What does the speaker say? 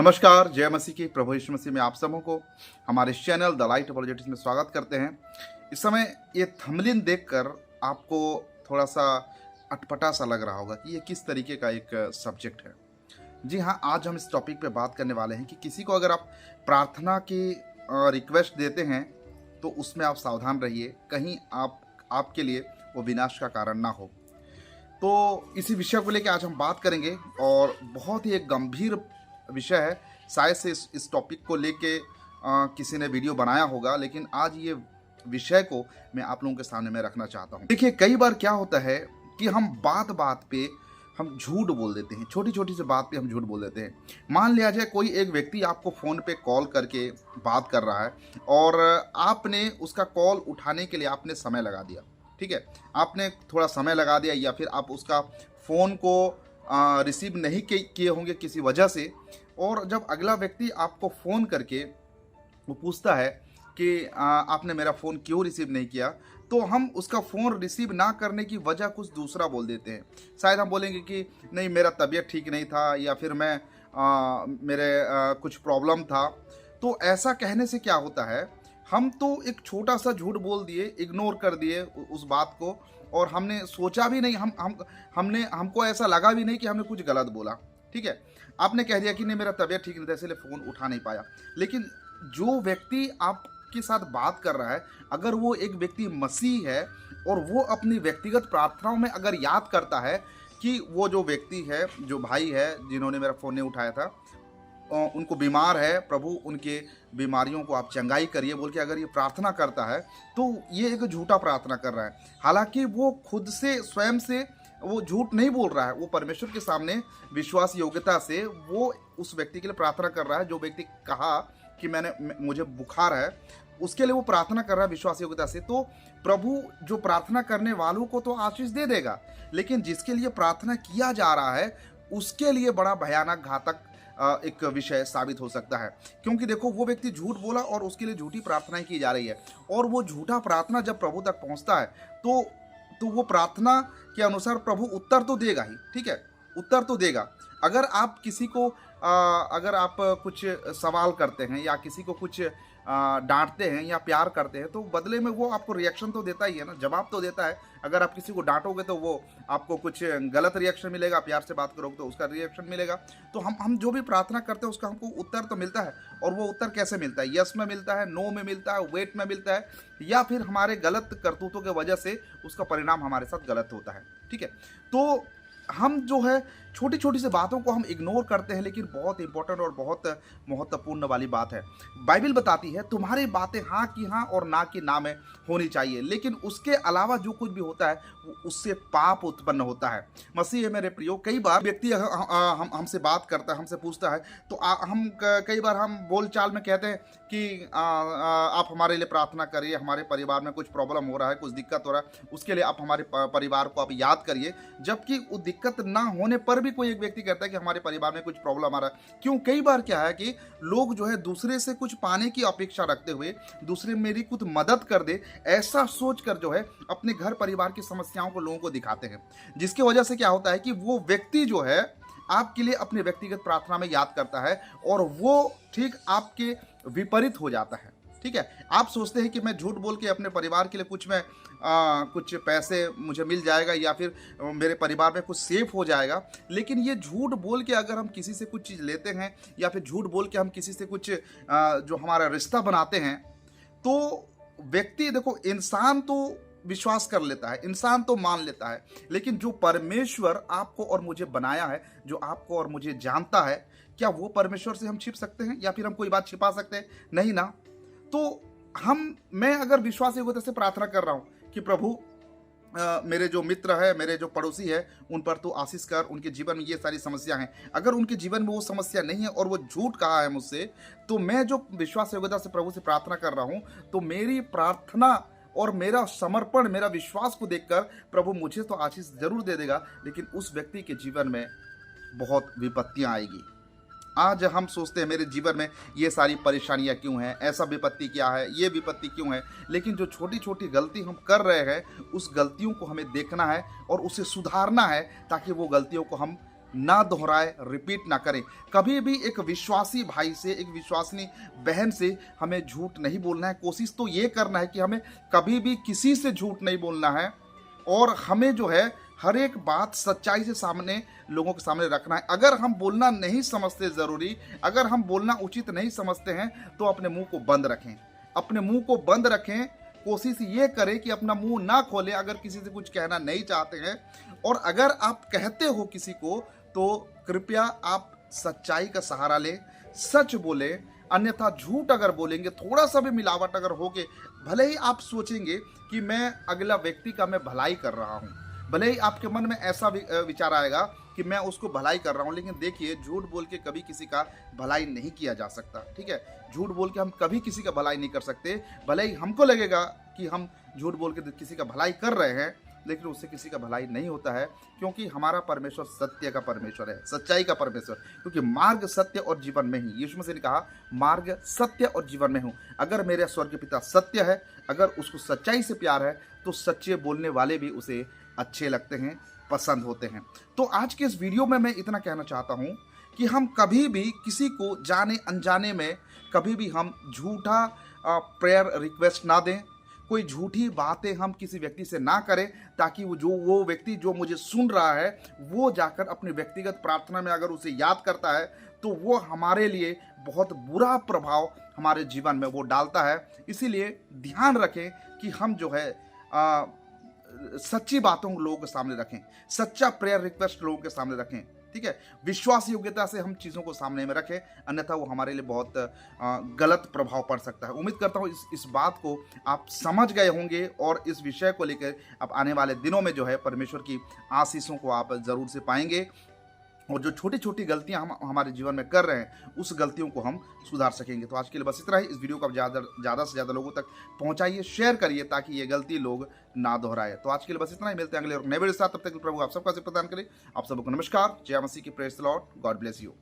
नमस्कार, जय मसीह की। प्रभु यीशु मसीह में आप सबों को हमारे इस चैनल द लाइट अपॉलजेटिक्स में स्वागत करते हैं। इस समय ये थंबनेल देखकर आपको थोड़ा सा अटपटा सा लग रहा होगा कि ये किस तरीके का एक सब्जेक्ट है। जी हाँ, आज हम इस टॉपिक पे बात करने वाले हैं कि किसी को अगर आप प्रार्थना की रिक्वेस्ट देते हैं तो उसमें आप सावधान रहिए, कहीं आपके लिए वो विनाश का कारण ना हो। तो इसी विषय को लेकर आज हम बात करेंगे और बहुत ही एक गंभीर विषय है। शायद से इस टॉपिक को लेके किसी ने वीडियो बनाया होगा, लेकिन आज ये विषय को मैं आप लोगों के सामने में रखना चाहता हूँ। देखिए, कई बार क्या होता है कि हम बात बात पे हम झूठ बोल देते हैं, छोटी छोटी सी बात पे हम झूठ बोल देते हैं। मान लिया जाए कोई एक व्यक्ति आपको फ़ोन पे कॉल करके बात कर रहा है और आपने उसका कॉल उठाने के लिए आपने समय लगा दिया। ठीक है, आपने थोड़ा समय लगा दिया या फिर आप उसका फ़ोन को रिसीव नहीं किए होंगे किसी वजह से, और जब अगला व्यक्ति आपको फ़ोन करके वो पूछता है कि आपने मेरा फ़ोन क्यों रिसीव नहीं किया, तो हम उसका फ़ोन रिसीव ना करने की वजह कुछ दूसरा बोल देते हैं। शायद हम बोलेंगे कि नहीं, मेरा तबीयत ठीक नहीं था या फिर मेरे कुछ प्रॉब्लम था। तो ऐसा कहने से क्या होता है, हम तो एक छोटा सा झूठ बोल दिए, इग्नोर कर दिए उस बात को, और हमने सोचा भी नहीं, हमको ऐसा लगा भी नहीं कि हमने कुछ गलत बोला। ठीक है, आपने कह दिया कि नहीं, मेरा तबीयत ठीक नहीं था इसलिए फ़ोन उठा नहीं पाया। लेकिन जो व्यक्ति आपके साथ बात कर रहा है, अगर वो एक व्यक्ति मसीह है और वो अपनी व्यक्तिगत प्रार्थनाओं में अगर याद करता है कि वो जो व्यक्ति है, जो भाई है जिन्होंने मेरा फ़ोन नहीं उठाया था, उनको बीमार है, प्रभु उनके बीमारियों को आप चंगाई करिए बोल के अगर ये प्रार्थना करता है, तो ये एक झूठा प्रार्थना कर रहा है। हालांकि वो खुद से स्वयं से वो झूठ नहीं बोल रहा है, वो परमेश्वर के सामने विश्वास योग्यता से वो उस व्यक्ति के लिए प्रार्थना कर रहा है। जो व्यक्ति कहा कि मुझे बुखार है, उसके लिए वो प्रार्थना कर रहा है विश्वास योग्यता से। तो प्रभु जो प्रार्थना करने वालों को तो आशीष दे देगा, लेकिन जिसके लिए प्रार्थना किया जा रहा है उसके लिए बड़ा भयानक घातक एक विषय साबित हो सकता है। क्योंकि देखो, वो व्यक्ति झूठ बोला और उसके लिए झूठी प्रार्थनाएं की जा रही है, और वो झूठा प्रार्थना जब प्रभु तक पहुंचता है तो वो प्रार्थना के अनुसार प्रभु उत्तर तो देगा ही। ठीक है, उत्तर तो देगा। अगर आप किसी को अगर आप कुछ सवाल करते हैं या किसी को कुछ डांटते हैं या प्यार करते हैं, तो बदले में वो आपको रिएक्शन तो देता ही है ना, जवाब तो देता है। अगर आप किसी को डांटोगे तो वो आपको कुछ गलत रिएक्शन मिलेगा, प्यार से बात करोगे तो उसका रिएक्शन मिलेगा। तो हम जो भी प्रार्थना करते हैं उसका हमको उत्तर तो मिलता है। और वो उत्तर कैसे मिलता है? यस में मिलता है, नो में मिलता है, वेट में मिलता है, या फिर हमारे गलत करतूतों की वजह से उसका परिणाम हमारे साथ गलत होता है। ठीक है, तो हम जो है छोटी छोटी सी बातों को हम इग्नोर करते हैं, लेकिन बहुत इंपॉर्टेंट और बहुत महत्वपूर्ण वाली बात है। बाइबल बताती है तुम्हारी बातें हाँ की हाँ और ना की ना में होनी चाहिए, लेकिन उसके अलावा जो कुछ भी होता है उससे पाप उत्पन्न होता है। मसीह है मेरे प्रियो, कई बार व्यक्ति हमसे बात करता है, हमसे पूछता है, तो कई बार हम बोलचाल में कहते हैं कि आप हमारे लिए प्रार्थना करिए, हमारे परिवार में कुछ प्रॉब्लम हो रहा है, कुछ दिक्कत हो रहा है, उसके लिए आप हमारे परिवार को आप याद करिए। जबकि वो दिक्कत ना होने पर भी कोई एक व्यक्ति कहता है कि हमारे परिवार में कुछ प्रॉब्लम आ रहा है। क्यों? कई बार क्या है कि लोग जो है दूसरे से कुछ पाने की अपेक्षा रखते हुए, दूसरे मेरी कुछ मदद कर दे ऐसा सोचकर जो है अपने घर परिवार की समस्याओं को लोगों को दिखाते हैं, जिसकी वजह से क्या होता है कि वो व्यक्ति जो है आपके लिए अपने व्यक्तिगत प्रार्थना में याद करता है और वो ठीक आपके विपरीत हो जाता है। ठीक है, आप सोचते हैं कि मैं झूठ बोल के अपने परिवार के लिए कुछ पैसे मुझे मिल जाएगा या फिर मेरे परिवार में कुछ सेफ हो जाएगा, लेकिन ये झूठ बोल के अगर हम किसी से कुछ चीज़ लेते हैं या फिर झूठ बोल के हम किसी से कुछ जो हमारा रिश्ता बनाते हैं, तो व्यक्ति देखो, इंसान तो विश्वास कर लेता है, इंसान तो मान लेता है, लेकिन जो परमेश्वर आपको और मुझे बनाया है, जो आपको और मुझे जानता है, क्या वो परमेश्वर से हम छिप सकते हैं या फिर हम कोई बात छिपा सकते हैं? नहीं ना। तो मैं अगर विश्वास योग्यता से प्रार्थना कर रहा हूं कि प्रभु मेरे जो मित्र है, मेरे जो पड़ोसी है, उन पर तो आशीष कर, उनके जीवन में ये सारी समस्या हैं, अगर उनके जीवन में वो समस्या नहीं है और वो झूठ कहा है मुझसे, तो मैं जो विश्वास योग्यता से प्रभु से प्रार्थना कर रहा हूं, तो मेरी प्रार्थना और मेरा समर्पण, मेरा विश्वास को देखकर प्रभु मुझे तो आशीष जरूर दे देगा, लेकिन उस व्यक्ति के जीवन में बहुत विपत्तियां आएगी। आज हम सोचते हैं मेरे जीवन में ये सारी परेशानियां क्यों हैं, ऐसा विपत्ति क्या है, ये विपत्ति क्यों है, लेकिन जो छोटी छोटी गलती हम कर रहे हैं उस गलतियों को हमें देखना है और उसे सुधारना है, ताकि वो गलतियों को हम ना दोहराए, रिपीट ना करें। कभी भी एक विश्वासी भाई से, एक विश्वासिनी बहन से हमें झूठ नहीं बोलना है। कोशिश तो ये करना है कि हमें कभी भी किसी से झूठ नहीं बोलना है, और हमें जो है हर एक बात सच्चाई से सामने, लोगों के सामने रखना है। अगर हम बोलना नहीं समझते ज़रूरी, अगर हम बोलना उचित नहीं समझते हैं, तो अपने मुंह को बंद रखें, अपने मुंह को बंद रखें। कोशिश ये करें कि अपना मुंह ना खोलें अगर किसी से कुछ कहना नहीं चाहते हैं। और अगर आप कहते हो किसी को, तो कृपया आप सच्चाई का सहारा लें, सच बोलें। अन्यथा झूठ अगर बोलेंगे, थोड़ा सा भी मिलावट अगर होगे, भले ही आप सोचेंगे कि मैं अगला व्यक्ति का मैं भलाई कर रहा हूँ, भले ही आपके मन में ऐसा विचार आएगा कि मैं उसको भलाई कर रहा हूँ, लेकिन देखिए, झूठ बोल के कभी किसी का भलाई नहीं किया जा सकता। ठीक है, झूठ बोल के हम कभी किसी का भलाई नहीं कर सकते। भले ही हमको लगेगा कि हम झूठ बोल के किसी का भलाई कर रहे हैं, लेकिन उससे किसी का भलाई नहीं होता है, क्योंकि हमारा परमेश्वर सत्य का परमेश्वर है, सच्चाई का परमेश्वर। क्योंकि मार्ग, सत्य और जीवन में ही, यीशु मसीह ने कहा, मार्ग, सत्य और जीवन में हूँ। अगर मेरे स्वर्गीय पिता सत्य है, अगर उसको सच्चाई से प्यार है, तो सच्चे बोलने वाले भी उसे अच्छे लगते हैं, पसंद होते हैं। तो आज के इस वीडियो में मैं इतना कहना चाहता हूँ कि हम कभी भी किसी को जाने अनजाने में कभी भी हम झूठा प्रेयर रिक्वेस्ट ना दें, कोई झूठी बातें हम किसी व्यक्ति से ना करें, ताकि वो व्यक्ति जो मुझे सुन रहा है, वो जाकर अपनी व्यक्तिगत प्रार्थना में अगर उसे याद करता है, तो वो हमारे लिए बहुत बुरा प्रभाव हमारे जीवन में वो डालता है। इसीलिए ध्यान रखें कि हम जो है सच्ची बातों को लोगों के सामने रखें, सच्चा प्रेयर रिक्वेस्ट लोगों के सामने रखें। ठीक है, विश्वास योग्यता से हम चीज़ों को सामने में रखें, अन्यथा वो हमारे लिए बहुत गलत प्रभाव पड़ सकता है। उम्मीद करता हूँ इस बात को आप समझ गए होंगे, और इस विषय को लेकर आप आने वाले दिनों में जो है परमेश्वर की आशीषों को आप ज़रूर से पाएंगे, और जो छोटी छोटी गलतियां हम हमारे जीवन में कर रहे हैं, उस गलतियों को हम सुधार सकेंगे। तो आज के लिए बस इतना ही। इस वीडियो को आप ज़्यादा से ज़्यादा लोगों तक पहुंचाइए, शेयर करिए, ताकि ये गलती लोग ना दोहराए। तो आज के लिए बस इतना ही। मिलते हैं अगले और नए वीडियो के साथ। तब तक प्रभु आप सबका प्रदान करें। आप सबको नमस्कार, जय मसीह की, praise the Lord, God bless you.